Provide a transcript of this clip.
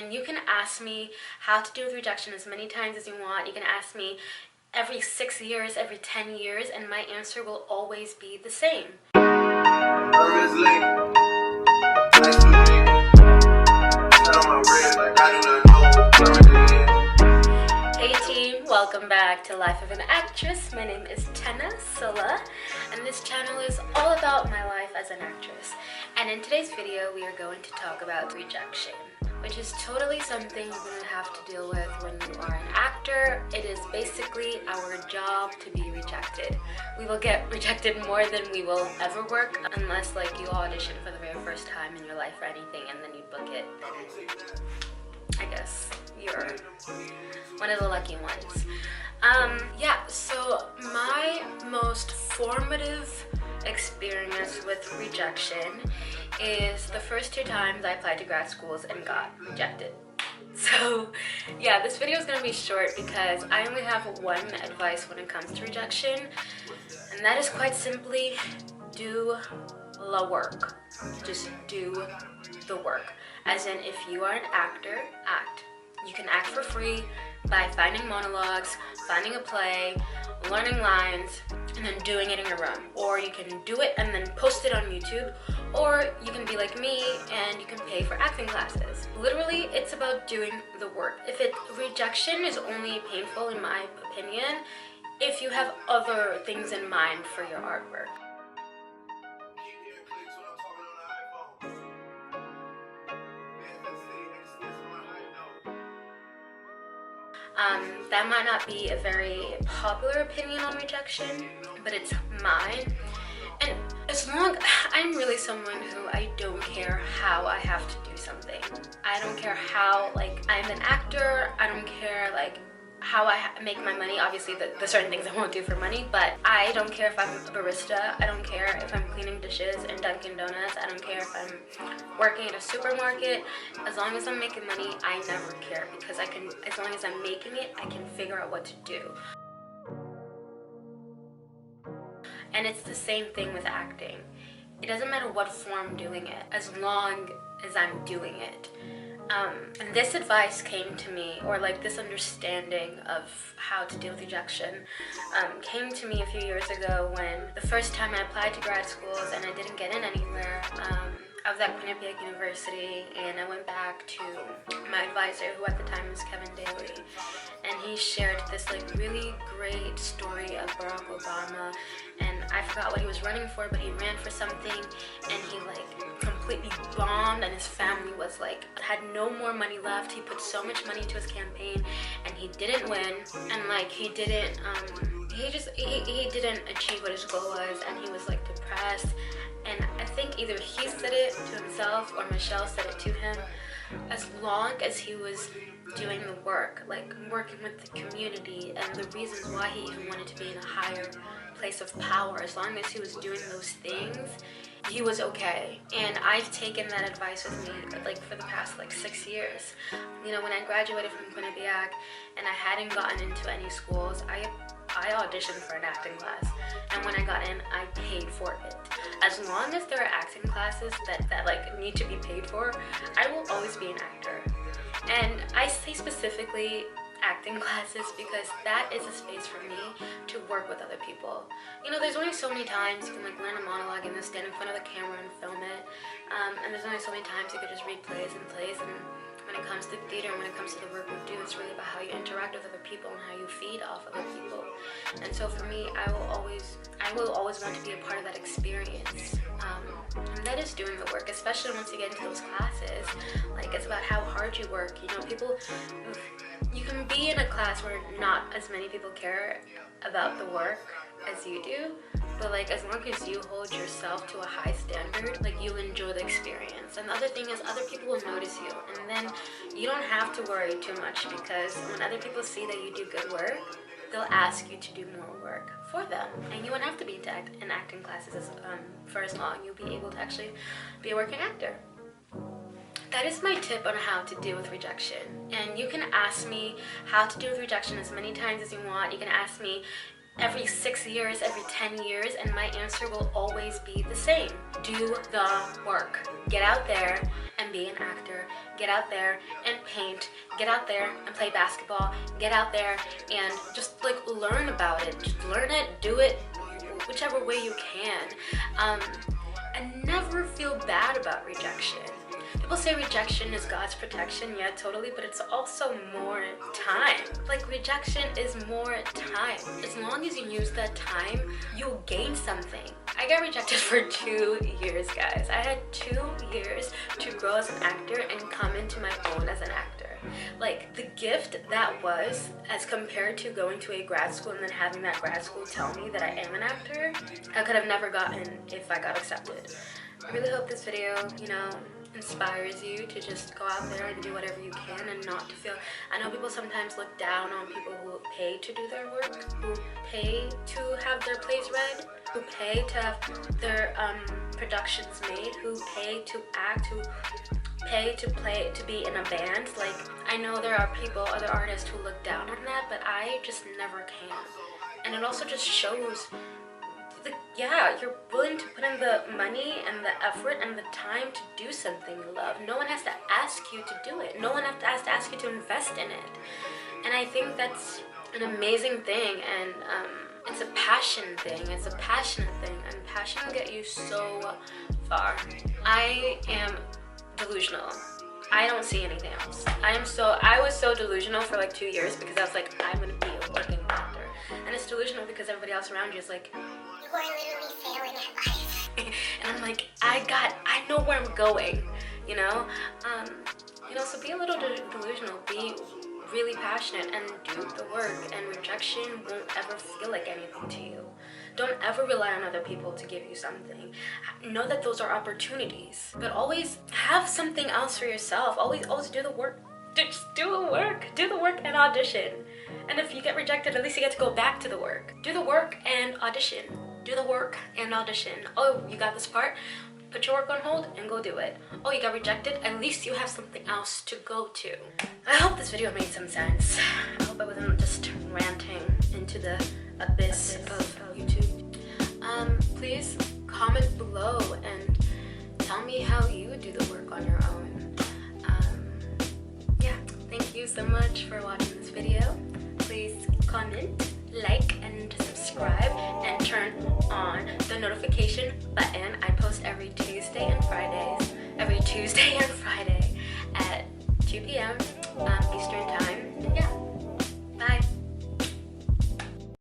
and you can ask me how to deal with rejection as many times as you want. You can ask me every 6 years, every 10 years, and my answer will always be the same. Hey team, welcome back to Life of an Actress. My name is Tenna Silla, and this channel is all about my life as an actress. And in today's video, we are going to talk about rejection, which is totally something you're going to have to deal with when you are an actor. It is basically our job to be rejected. We will get rejected more than we will ever work, unless like you audition for the very first time in your life or anything, and then you book it. I guess you're one of the lucky ones. Yeah, so my most formative experience with rejection is the first 2 times I applied to grad schools and got rejected. So yeah, this video is going to be short because I only have one advice when it comes to rejection, and that is quite simply do the work. Just do the work. As in, if you are an actor, act. You can act for free by finding monologues, finding a play, learning lines, and then doing it in your room. Or you can do it and then post it on YouTube. Or you can be like me and you can pay for acting classes. Literally, it's about doing the work. Rejection is only painful, in my opinion, if you have other things in mind for your artwork. That might not be a very popular opinion on rejection, but it's mine. And as long, I'm really someone who I don't care how I have to do something. I don't care how, like, I'm an actor. I don't care, like, how I make my money. Obviously, the certain things I won't do for money, but I don't care if I'm a barista. I don't care if I'm cleaning dishes in Dunkin' Donuts. I don't care if I'm working at a supermarket. As long as I'm making money, I never care, because I can, as long as I'm making it, I can figure out what to do. And it's the same thing with acting. It doesn't matter what form I'm doing it, as long as I'm doing it. And this advice came to me, or like this understanding of how to deal with rejection, came to me a few years ago when the first time I applied to grad schools and I didn't get in anywhere. I was at Quinnipiac University, and I went back to my advisor, who at the time was Kevin Daly, and he shared this like really great story of Barack Obama, and I forgot what he was running for, but he ran for something and he like completely bombed, and his family was like, had no more money left. He put so much money into his campaign and he didn't win, and like he didn't achieve what his goal was, and he was like depressed. And I think either he said it to himself or Michelle said it to him, as long as he was doing the work, like working with the community and the reasons why he even wanted to be in a higher place of power, as long as he was doing those things, he was okay. And I've taken that advice with me like for the past like 6 years. You know, when I graduated from Quinnipiac and I hadn't gotten into any schools, I auditioned for an acting class, and when I got in, I paid for it. As long as there are acting classes that like need to be paid for, I will always be an actor. And I say specifically acting classes because that is a space for me to work with other people. You know, there's only so many times you can like learn a monologue and then stand in front of the camera and film it, and there's only so many times you could just read plays and plays. And when it comes to theater, when it comes to the work we do, it's really about how you interact with other people and how you feed off other people. And so for me, I will always want to be a part of that experience. And that is doing the work, especially once you get into those classes. Like, it's about how hard you work. You know, you can be in a class where not as many people care about the work as you do, but like as long as you hold yourself to a high standard, like you'll enjoy the experience. And the other thing is, other people will notice you, and then you don't have to worry too much, because when other people see that you do good work, they'll ask you to do more work for them, and you won't have to be in acting classes for as long. You'll be able to actually be a working actor. That is my tip on how to deal with rejection. And you can ask me how to deal with rejection as many times as you want. You can ask me every 6 years, every 10 years, and my answer will always be the same. Do the work. Get out there and be an actor. Get out there and paint. Get out there and play basketball. Get out there and just like learn about it. Just learn it, do it, whichever way you can. And never feel bad about rejection. People say rejection is God's protection, yeah, totally, but it's also more time. Like, rejection is more time. As long as you use that time, you'll gain something. I got rejected for 2 years, guys. I had 2 years to grow as an actor and come into my own as an actor. Like, the gift that was, as compared to going to a grad school and then having that grad school tell me that I am an actor, I could have never gotten if I got accepted. I really hope this video, you know, inspires you to just go out there and do whatever you can and not to feel. I know people sometimes look down on people who pay to do their work, who pay to have their plays read, who pay to have their productions made, who pay to act, who pay to play, to be in a band. Like, I know there are people, other artists who look down on that, but I just never can. And it also just shows yeah, you're willing to put in the money and the effort and the time to do something you love. No one has to ask you to do it. No one has to ask you to invest in it. And I think that's an amazing thing, and it's a passion thing. It's a passionate thing, and passion will get you so far. I am delusional. I don't see anything else. I was so delusional for like 2 years because I was like, I'm gonna be a working actor. And it's delusional because everybody else around you is like, you are literally failing at life. And I'm like, I know where I'm going, you know? So be a little delusional, be really passionate and do the work, and rejection won't ever feel like anything to you. Don't ever rely on other people to give you something. Know that those are opportunities, but always have something else for yourself. Always do the work. Just do the work. Do the work and audition. And if you get rejected, at least you get to go back to the work. Do the work and audition. Do the work and audition. Oh, you got this part? Put your work on hold and go do it. Oh, you got rejected? At least you have something else to go to. I hope this video made some sense. I hope I wasn't just ranting into the abyss of YouTube. Please comment below and tell me how you do the work on your own. Yeah, thank you so much for watching this video. Please comment, like, and subscribe, and turn on the notification button. I post every Tuesday and Friday at 2 p.m.